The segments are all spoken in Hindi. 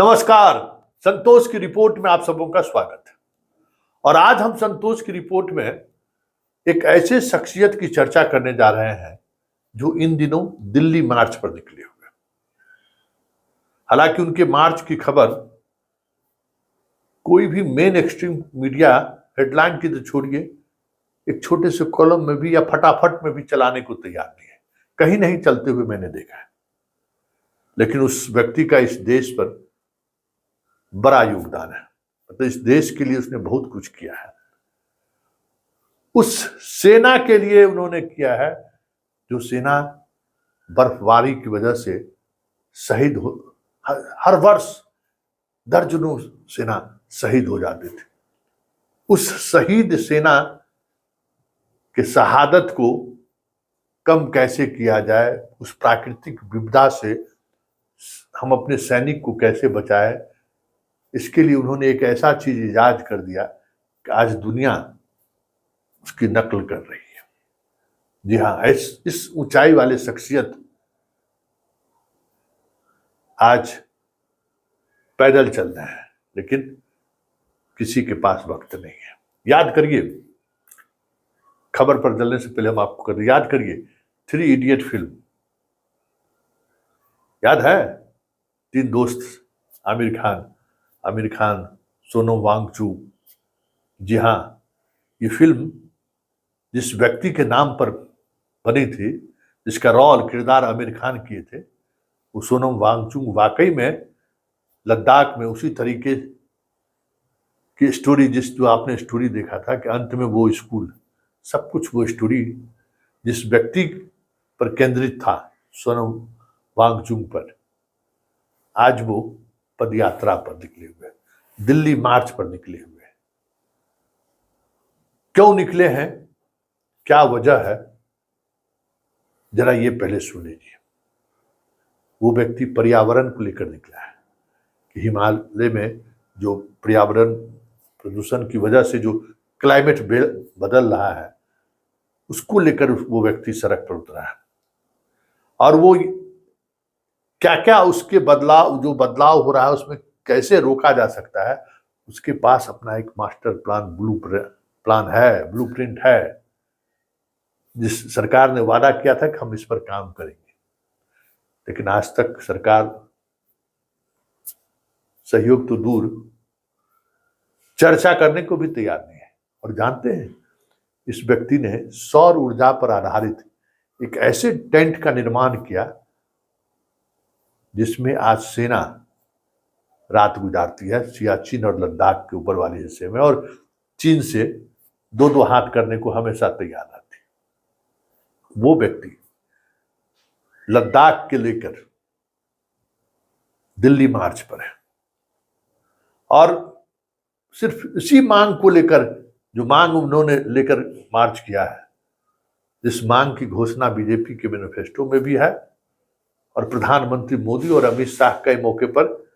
नमस्कार, संतोष की रिपोर्ट में आप सबों का स्वागत है। और आज हम संतोष की रिपोर्ट में एक ऐसे शख्सियत की चर्चा करने जा रहे हैं जो इन दिनों दिल्ली मार्च पर निकले हुए। हालांकि उनके मार्च की खबर कोई भी मेन एक्सट्रीम मीडिया हेडलाइन की तो छोड़िए, एक छोटे से कॉलम में भी या फटाफट में भी चलाने को तैयार नहीं है। कहीं नहीं चलते हुए मैंने देखा है। लेकिन उस व्यक्ति का इस देश पर बड़ा योगदान है। मतलब इस देश के लिए उसने बहुत कुछ किया है। उस सेना के लिए उन्होंने किया है जो सेना बर्फबारी की वजह से शहीद हो, हर वर्ष दर्जनों सेना शहीद हो जाते थे। उस शहीद सेना के शहादत को कम कैसे किया जाए, उस प्राकृतिक विपदा से हम अपने सैनिक को कैसे बचाए, इसके लिए उन्होंने एक ऐसा चीज इजाद कर दिया कि आज दुनिया उसकी नकल कर रही है। जी हाँ, इस ऊंचाई वाले शख्सियत आज पैदल चल रहे हैं, लेकिन किसी के पास वक्त नहीं है। याद करिए, खबर पर चलने से पहले हम आपको कर याद करिए 3 इडियट फिल्म याद है। 3 दोस्त, आमिर खान, सोनम वांगचुक। जी हाँ, ये फिल्म जिस व्यक्ति के नाम पर बनी थी, जिसका रोल किरदार आमिर खान किए थे, वो सोनम वांगचुक वाकई में लद्दाख में उसी तरीके की स्टोरी, जो आपने स्टोरी देखा था कि अंत में वो स्कूल, सब कुछ वो स्टोरी जिस व्यक्ति पर केंद्रित था, सोनम वांगचुक पर, आज वो पदयात्रा पर निकले हुए, दिल्ली मार्च पर निकले हुए। क्यों निकले हैं, क्या वजह है, जरा ये पहले सुन लीजिए। वो व्यक्ति पर्यावरण को लेकर निकला है कि हिमालय में जो पर्यावरण प्रदूषण की वजह से जो क्लाइमेट बदल रहा है, उसको लेकर वो व्यक्ति सड़क पर उतरा है। और वो क्या क्या उसके जो बदलाव हो रहा है उसमें कैसे रोका जा सकता है, उसके पास अपना एक मास्टर प्लान, ब्लूप्रिंट है, जिस सरकार ने वादा किया था कि हम इस पर काम करेंगे। लेकिन आज तक सरकार सहयोग तो दूर, चर्चा करने को भी तैयार नहीं है। और जानते हैं, इस व्यक्ति ने सौर ऊर्जा पर आधारित एक ऐसे टेंट का निर्माण किया जिसमें आज सेना रात गुजारती है सियाचिन और लद्दाख के ऊपर वाले हिस्से में, और चीन से 2-2 हाथ करने को हमेशा तैयार रहती। वो व्यक्ति लद्दाख के लेकर दिल्ली मार्च पर है, और सिर्फ इसी मांग को लेकर, जो मांग उन्होंने लेकर मार्च किया है, जिस मांग की घोषणा बीजेपी के मैनिफेस्टो में भी है, और प्रधानमंत्री मोदी और अमित शाह कई मौके पर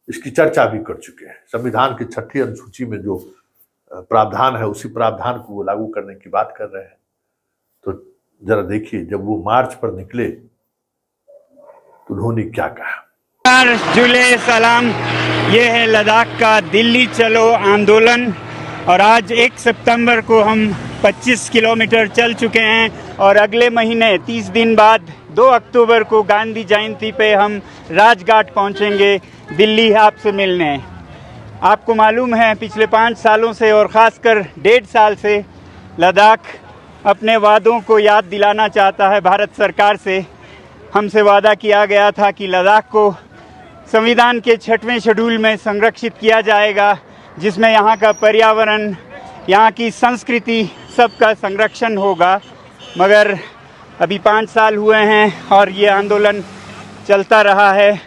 इसकी चर्चा भी कर चुके हैं। संविधान की 6ठी अनुसूची में जो प्रावधान है, उसी प्रावधान को वो लागू करने की बात कर रहे हैं। तो जरा देखिए, जब वो मार्च पर निकले तो उन्होंने क्या कहा। जुले सलाम, ये है लद्दाख का दिल्ली चलो आंदोलन। और आज 1 सितंबर को हम 25 किलोमीटर चल चुके हैं, और अगले महीने 30 दिन बाद 2 अक्टूबर को गांधी जयंती पे हम राजघाट पहुंचेंगे दिल्ली आपसे मिलने। आपको मालूम है, पिछले 5 सालों से और ख़ासकर 1.5 साल से लद्दाख अपने वादों को याद दिलाना चाहता है भारत सरकार से। हमसे वादा किया गया था कि लद्दाख को संविधान के 6वें शेड्यूल में संरक्षित किया जाएगा, जिसमें यहाँ का पर्यावरण, यहाँ की संस्कृति, सबका संरक्षण होगा। मगर अभी 5 साल हुए हैं और ये आंदोलन चलता रहा है।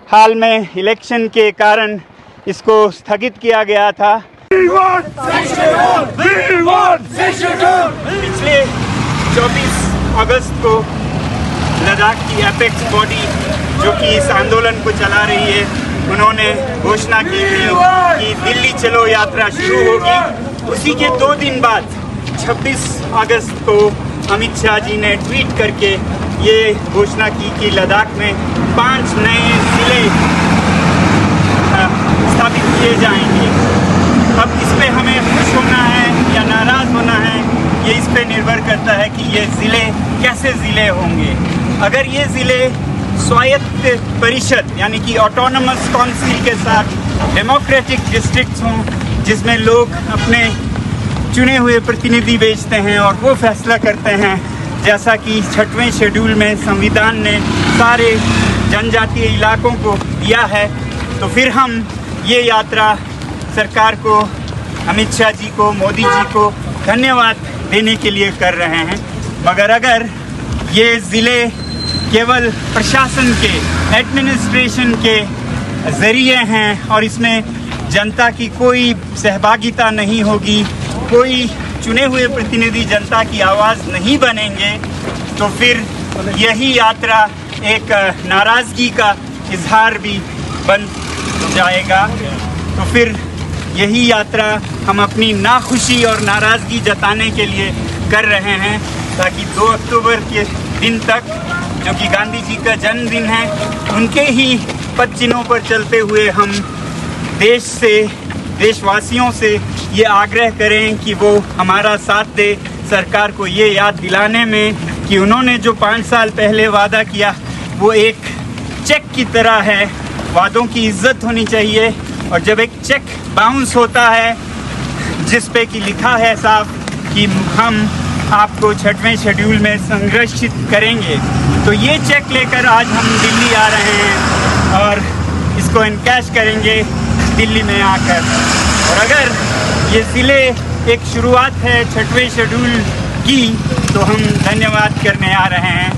हाल में इलेक्शन के कारण इसको स्थगित किया गया था। पिछले 24 अगस्त को लद्दाख की एपेक्स बॉडी, जो कि इस आंदोलन को चला रही है, उन्होंने घोषणा की थी कि दिल्ली चलो यात्रा शुरू होगी। उसी के 2 दिन बाद 26 अगस्त को अमित शाह जी ने ट्वीट करके ये घोषणा की कि लद्दाख में 5 नए जिले से ज़िले होंगे। अगर ये ज़िले स्वायत्त परिषद यानी कि ऑटोनमस काउंसिल के साथ डेमोक्रेटिक डिस्ट्रिक्ट्स हों, जिसमें लोग अपने चुने हुए प्रतिनिधि भेजते हैं और वो फैसला करते हैं, जैसा कि 6वें शेड्यूल में संविधान ने सारे जनजातीय इलाकों को दिया है, तो फिर हम ये यात्रा सरकार को, अमित शाह जी को, मोदी जी को धन्यवाद देने के लिए कर रहे हैं। मगर अगर ये ज़िले केवल प्रशासन के, एडमिनिस्ट्रेशन के ज़रिए हैं और इसमें जनता की कोई सहभागिता नहीं होगी, कोई चुने हुए प्रतिनिधि जनता की आवाज़ नहीं बनेंगे, तो फिर यही यात्रा एक नाराज़गी का इजहार भी बन जाएगा। तो फिर यही यात्रा हम अपनी नाखुशी और नाराज़गी जताने के लिए कर रहे हैं, ताकि 2 अक्टूबर के दिन तक, जो कि गांधी जी का जन्मदिन है, उनके ही पद चिन्हों पर चलते हुए हम देशवासियों से ये आग्रह करें कि वो हमारा साथ दे, सरकार को ये याद दिलाने में कि उन्होंने जो 5 साल पहले वादा किया वो एक चेक की तरह है। वादों की इज्जत होनी चाहिए, और जब एक चेक बाउंस होता है जिस पे कि लिखा है साफ कि हम आपको 6वें शेड्यूल में संरक्षित करेंगे, तो ये चेक लेकर आज हम दिल्ली आ रहे हैं और इसको इनकैश करेंगे दिल्ली में आकर। और अगर ये ज़िले एक शुरुआत है 6वें शेड्यूल की, तो हम धन्यवाद करने आ रहे हैं।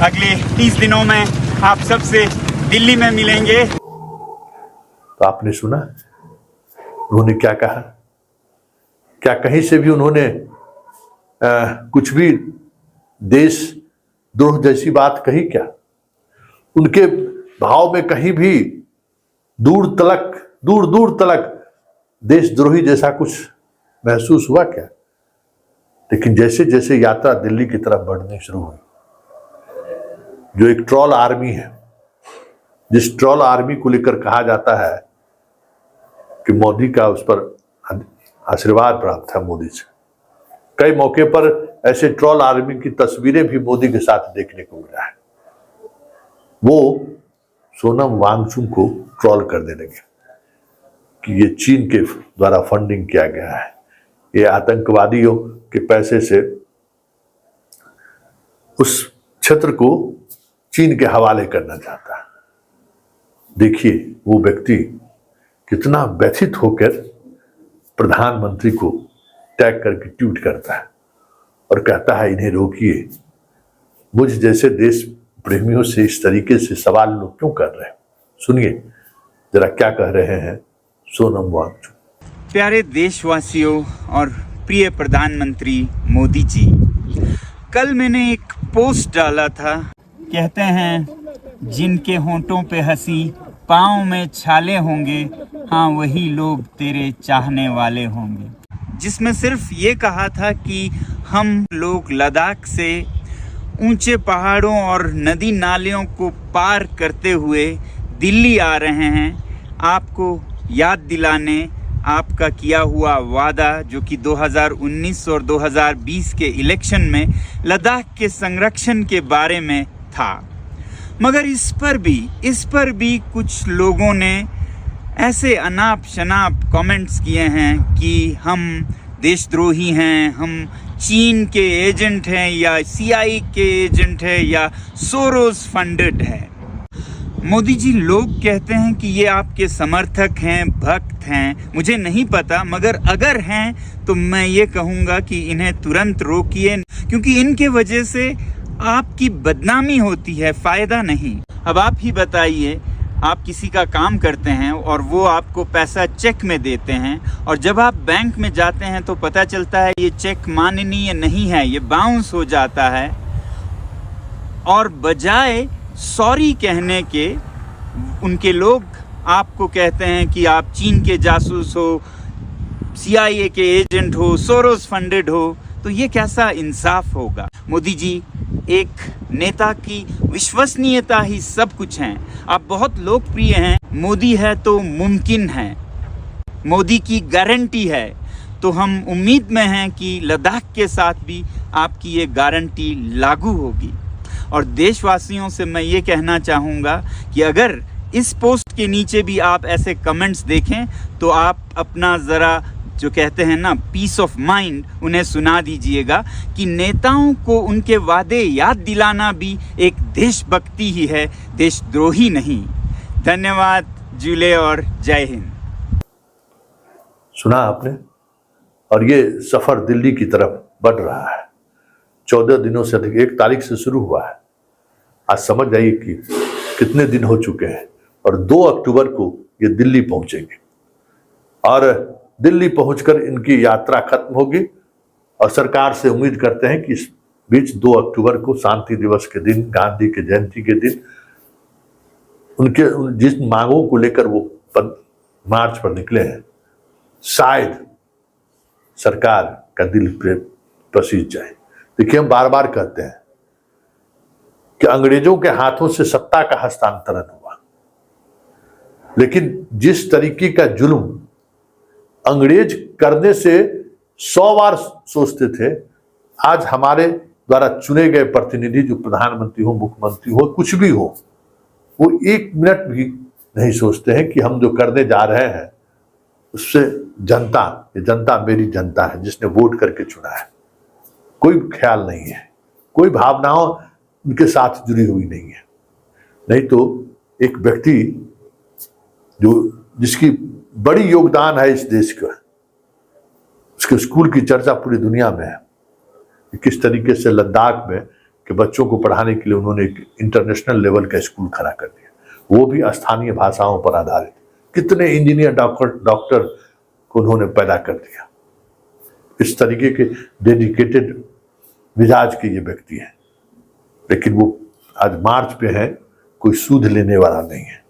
अगले 30 दिनों में आप सबसे दिल्ली में मिलेंगे। तो आपने सुना उन्होंने क्या कहा? क्या कहीं से भी उन्होंने कुछ भी देशद्रोह जैसी बात कही क्या? उनके भाव में कहीं भी दूर दूर तलक देशद्रोही जैसा कुछ महसूस हुआ क्या? लेकिन जैसे जैसे यात्रा दिल्ली की तरफ बढ़नी शुरू हुई, जो एक ट्रॉल आर्मी है, जिस ट्रॉल आर्मी को लेकर कहा जाता है कि मोदी का उस पर आशीर्वाद प्राप्त था मोदी से, कई मौके पर ऐसे ट्रॉल आर्मी की तस्वीरें भी मोदी के साथ देखने को मिला है। वो सोनम वांगचुक को ट्रॉल करने लगे कि ये चीन के द्वारा फंडिंग किया गया है, ये आतंकवादियों के पैसे से उस क्षेत्र को चीन के हवाले करना चाहता है। देखिए वो व्यक्ति कितना व्यथित होकर प्रधानमंत्री को टैग करके ट्वीट करता है और कहता है इन्हें रोकिए। मुझ जैसे देश प्रेमियों से इस तरीके से सवाल लोग क्यों कर रहे हैं? सुनिए जरा क्या कह रहे हैं सोनम वांगचुक। प्यारे देशवासियों और प्रिय प्रधानमंत्री मोदी जी, कल मैंने एक पोस्ट डाला था, कहते हैं जिनके होंठों पे हंसी पाँव में छाले होंगे, हाँ वही लोग तेरे चाहने वाले होंगे, जिसमें सिर्फ ये कहा था कि हम लोग लद्दाख से ऊंचे पहाड़ों और नदी नालियों को पार करते हुए दिल्ली आ रहे हैं, आपको याद दिलाने आपका किया हुआ वादा, जो कि 2019 और 2020 के इलेक्शन में लद्दाख के संरक्षण के बारे में था। मगर इस पर भी कुछ लोगों ने ऐसे अनाप शनाप कमेंट्स किए हैं कि हम देशद्रोही हैं, हम चीन के एजेंट हैं, या CIA के एजेंट हैं, या सोरोस फंडेड है। मोदी जी, लोग कहते हैं कि ये आपके समर्थक हैं, भक्त हैं, मुझे नहीं पता, मगर अगर हैं तो मैं ये कहूँगा कि इन्हें तुरंत रोकिए, क्योंकि इनके वजह से आपकी बदनामी होती है, फ़ायदा नहीं। अब आप ही बताइए, आप किसी का काम करते हैं और वो आपको पैसा चेक में देते हैं, और जब आप बैंक में जाते हैं तो पता चलता है ये चेक माननीय नहीं है, ये बाउंस हो जाता है, और बजाय सॉरी कहने के उनके लोग आपको कहते हैं कि आप चीन के जासूस हो, CIA के एजेंट हो, सोरोस फंडेड हो, तो ये कैसा इंसाफ होगा? मोदी जी, एक नेता की विश्वसनीयता ही सब कुछ है। आप बहुत लोकप्रिय हैं, मोदी है तो मुमकिन है, मोदी की गारंटी है। तो हम उम्मीद में हैं कि लद्दाख के साथ भी आपकी ये गारंटी लागू होगी। और देशवासियों से मैं ये कहना चाहूँगा कि अगर इस पोस्ट के नीचे भी आप ऐसे कमेंट्स देखें तो आप अपना ज़रा जो कहते हैं ना पीस ऑफ माइंड उन्हें सुना दीजिएगा कि नेताओं को उनके वादे याद दिलाना भी एक देशभक्ति ही है, देशद्रोही नहीं। धन्यवाद, जुले और जय हिंद। सुना आपने? और ये सफर दिल्ली की तरफ बढ़ रहा है। 14 दिनों से अधिक, 1 तारीख से शुरू हुआ है। आज समझ जाइए कि कितने दिन हो चुके हैं और 2 अक्टूबर को ये दिल्ली पहुंचेंगे और दिल्ली पहुंचकर इनकी यात्रा खत्म होगी। और सरकार से उम्मीद करते हैं कि इस बीच 2 अक्टूबर को शांति दिवस के दिन, गांधी की जयंती के दिन, उनके जिस मांगों को लेकर वो मार्च पर निकले हैं, शायद सरकार का दिल प्रसीज जाए। देखिए, हम बार बार कहते हैं कि अंग्रेजों के हाथों से सत्ता का हस्तांतरण हुआ, लेकिन जिस तरीके का जुल्म अंग्रेज करने से 100 बार सोचते थे, आज हमारे द्वारा चुने गए प्रतिनिधि, जो प्रधानमंत्री हो, मुख्यमंत्री हो, कुछ भी हो, वो 1 मिनट भी नहीं सोचते हैं कि हम जो करने जा रहे हैं उससे जनता, ये जनता मेरी जनता है जिसने वोट करके चुना है, कोई ख्याल नहीं है, कोई भावनाओं उनके साथ जुड़ी हुई नहीं है। नहीं तो एक व्यक्ति जिसकी बड़ी योगदान है इस देश का, उसके स्कूल की चर्चा पूरी दुनिया में है। किस तरीके से लद्दाख में के बच्चों को पढ़ाने के लिए उन्होंने एक इंटरनेशनल लेवल का स्कूल खड़ा कर दिया, वो भी स्थानीय भाषाओं पर आधारित। कितने इंजीनियर, डॉक्टर को उन्होंने पैदा कर दिया। इस तरीके के डेडिकेटेड मिजाज के ये व्यक्ति हैं, लेकिन वो आज मार्च पे हैं, कोई सूद लेने वाला नहीं है।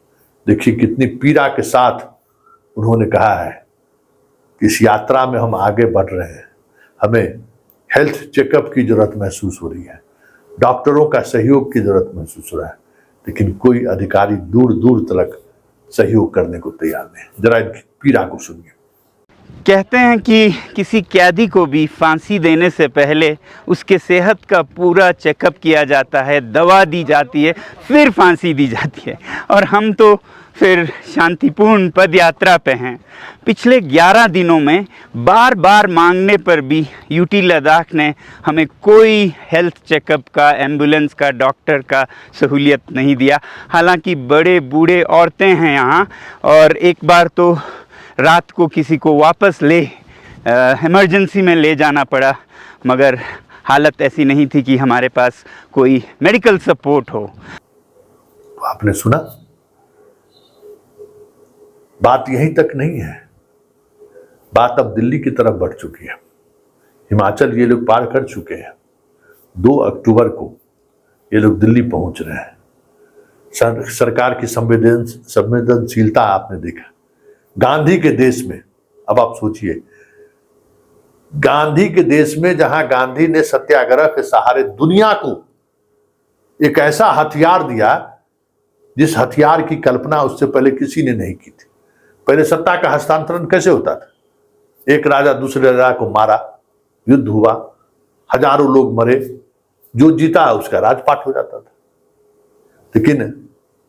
देखिए कितनी पीड़ा के साथ उन्होंने कहा है कि इस यात्रा में हम आगे बढ़ रहे हैं, हमें हेल्थ चेकअप की जरूरत महसूस हो रही है, डॉक्टरों का सहयोग की जरूरत महसूस हो रहा है, लेकिन कोई अधिकारी दूर दूर तक सहयोग करने को तैयार नहीं। जरा इनकी पीड़ा को सुनिए। कहते हैं कि किसी कैदी को भी फांसी देने से पहले उसके सेहत का पूरा चेकअप किया जाता है, दवा दी जाती है, फिर फांसी दी जाती है। और हम तो फिर शांतिपूर्ण पद यात्रा पे हैं। पिछले 11 दिनों में बार बार मांगने पर भी यूटी लद्दाख ने हमें कोई हेल्थ चेकअप का, एम्बुलेंस का, डॉक्टर का सहूलियत नहीं दिया। हालांकि बड़े बूढ़े औरतें हैं यहाँ, और एक बार तो रात को किसी को वापस इमरजेंसी में ले जाना पड़ा, मगर हालत ऐसी नहीं थी कि हमारे पास कोई मेडिकल सपोर्ट हो। आपने सुना, बात यहीं तक नहीं है, बात अब दिल्ली की तरफ बढ़ चुकी है। हिमाचल ये लोग पार कर चुके हैं। 2 अक्टूबर को ये लोग दिल्ली पहुंच रहे हैं। सरकार की संवेदनशीलता आपने देखा। गांधी के देश में, अब आप सोचिए, गांधी के देश में जहां गांधी ने सत्याग्रह के सहारे दुनिया को एक ऐसा हथियार दिया जिस हथियार की कल्पना उससे पहले किसी ने नहीं की थी। पहले सत्ता का हस्तांतरण कैसे होता था? एक राजा दूसरे राजा को मारा, युद्ध हुआ, हजारों लोग मरे, जो जीता उसका राजपाट हो जाता था। लेकिन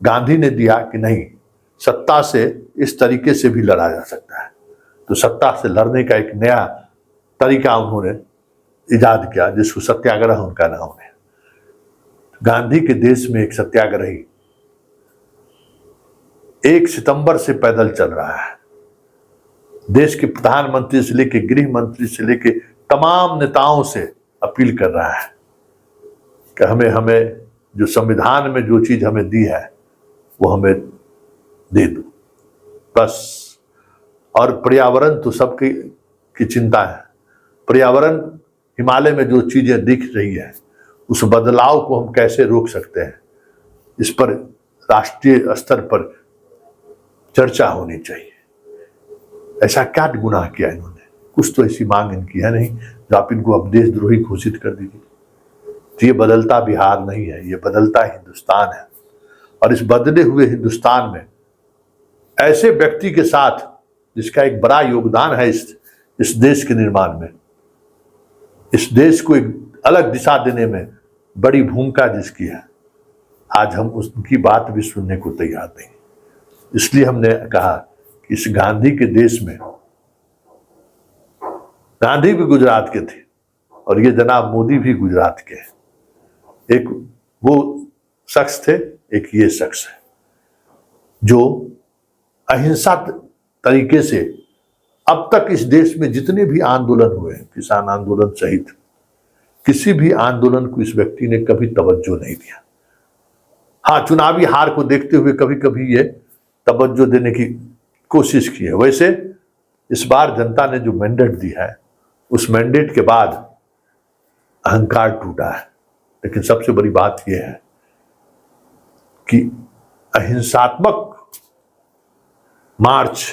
गांधी ने दिया कि नहीं, सत्ता से इस तरीके से भी लड़ा जा सकता है। तो सत्ता से लड़ने का एक नया तरीका उन्होंने इजाद किया, जिसको सत्याग्रह उनका नाम है। गांधी के देश में एक सत्याग्रही 1 सितंबर से पैदल चल रहा है। देश के प्रधानमंत्री से लेके गृह मंत्री से लेके तमाम नेताओं से अपील कर रहा है कि हमें जो संविधान में जो चीज हमें दी है वो हमें दे दो बस। और पर्यावरण तो सबकी चिंता है। पर्यावरण, हिमालय में जो चीजें दिख रही है, उस बदलाव को हम कैसे रोक सकते हैं, इस पर राष्ट्रीय स्तर पर चर्चा होनी चाहिए। ऐसा क्या गुनाह किया इन्होंने? कुछ तो ऐसी मांग इनकी है नहीं जो आप इनको अब देशद्रोही घोषित कर दीजिए। तो ये बदलता बिहार नहीं है, ये बदलता हिंदुस्तान है। और इस बदले हुए हिंदुस्तान में ऐसे व्यक्ति के साथ जिसका एक बड़ा योगदान है इस देश के निर्माण में, इस देश को एक अलग दिशा देने में बड़ी भूमिका जिसकी है, आज हम उसकी बात भी सुनने को तैयार नहीं। इसलिए हमने कहा कि इस गांधी के देश में, गांधी भी गुजरात के थे और ये जनाब मोदी भी गुजरात के हैं। एक वो शख्स थे, एक ये शख्स है जो अहिंसा तरीके से अब तक इस देश में जितने भी आंदोलन हुए हैं, किसान आंदोलन सहित किसी भी आंदोलन को इस व्यक्ति ने कभी तवज्जो नहीं दिया। हाँ, चुनावी हार को देखते हुए कभी कभी ये तवज्जो देने की कोशिश की है। वैसे इस बार जनता ने जो मैंडेट दिया है, उस मैंडेट के बाद अहंकार टूटा है। लेकिन सबसे बड़ी बात यह है कि अहिंसात्मक मार्च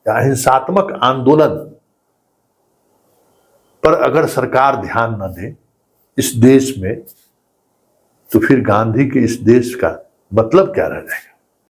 या अहिंसात्मक आंदोलन पर अगर सरकार ध्यान न दे इस देश में, तो फिर गांधी के इस देश का मतलब क्या रह जाएगा।